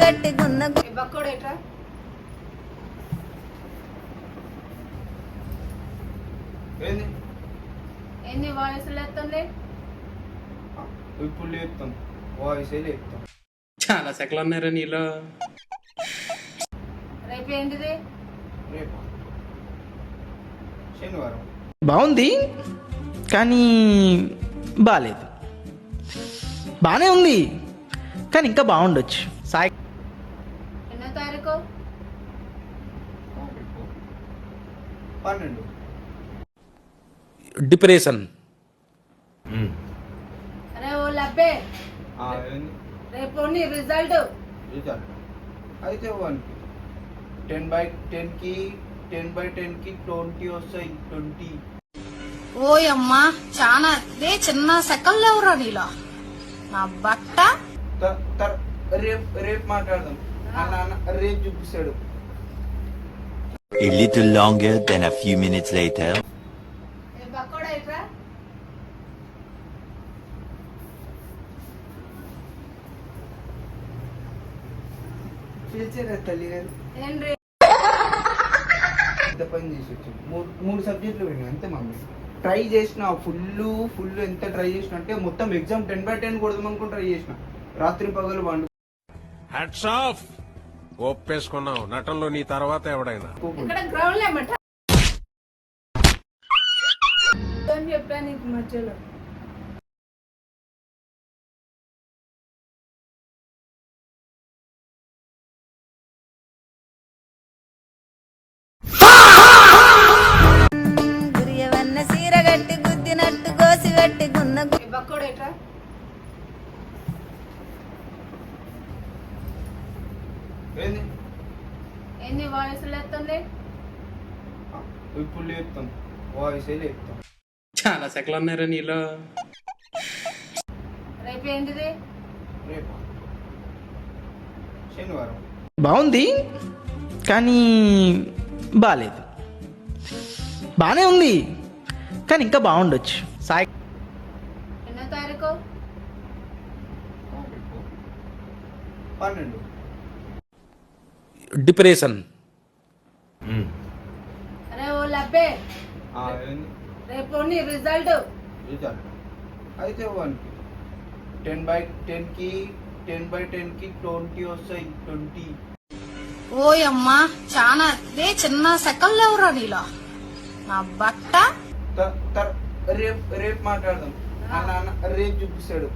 గట్టి గున్న బక్కోడు ఎట్రా ఏంది వాయిస్ లేస్తుంది ఇప్పుడు లేపుతాం వాయిస్ లేపుతాం. చాలా సెకలు ఉన్నారా నీలో. రేపు ఏంటిది రేపు శనివారం. బాగుంది కానీ బాగాలేదు. బాగానే ఉంది కానీ ఇంకా బాగుండొచ్చు. సాయి ఎన్నో తారీఖు 12. డిప్రెషన్. అరే ఓ లబ్బే రేపు నీ రిజల్ట్ రిజల్ట్ అయితే 1కి 10/10కి 10/10కి 20 వస్తాయి. 20 ఓయమ్మా చాలా అదే చిన్న సెకల్ లేవురా నీలో నా బట్ట. రేపు మాట్లాడదాం. అన్న రేపు చూపిస్తాడు. A little longer than a few minutes later. బక్కోడు ఎట్రా పిలిచారా తల్లి గారు? ఏం రే ఎంత పని చేసి వచ్చాను. మూడు సబ్జెక్టులు పోయినాయి అంతే మమ్మీ. ట్రై చేసిన ఫుల్ ఎంత ట్రై చేసిన అంటే మొత్తం ఎగ్జామ్ 10/10 కొడదాం అనుకుని ట్రై చేసిన. రాత్రి పగలు వండు హ్యాట్స్ ఆఫ్. ఒప్పేసుకున్నావు నటనలో నీ తర్వాత ఎవడైనా. ఇక్కడ గ్రౌండ్ లేమట చెప్పా నీకు మధ్యలో గురియవన్న సీర గట్టి గుద్దినట్టు గోసి గట్టి గున్న బక్కోడు ఎట్రా ఏంది వాయిస్ లేస్తుంది ఇప్పుడు లేపుతాం వాయిస్ లేపుతాం. చాలా సెకలు ఉన్నారా నీలో. రేపు ఏంటిది రేపు శనివారం. బాగుంది కానీ బాగాలేదు. బాగానే ఉంది కానీ ఇంకా బాగుండొచ్చు. సాయి ఎన్నో తారీఖు 12. డిప్రెషన్. అరే ఓ లబ్బే రేపు నీ రిజల్ట్ రిజల్ట్ అయితే 1కి 10/10కి 10/10కి 20 వస్తాయి. 20 ఓయమ్మా చాలా అదే చిన్న సెకల్ లేవురా నీలో నా బట్ట. రేపు మాట్లాడదాం. అన్న రేపు చూపిస్తాడు.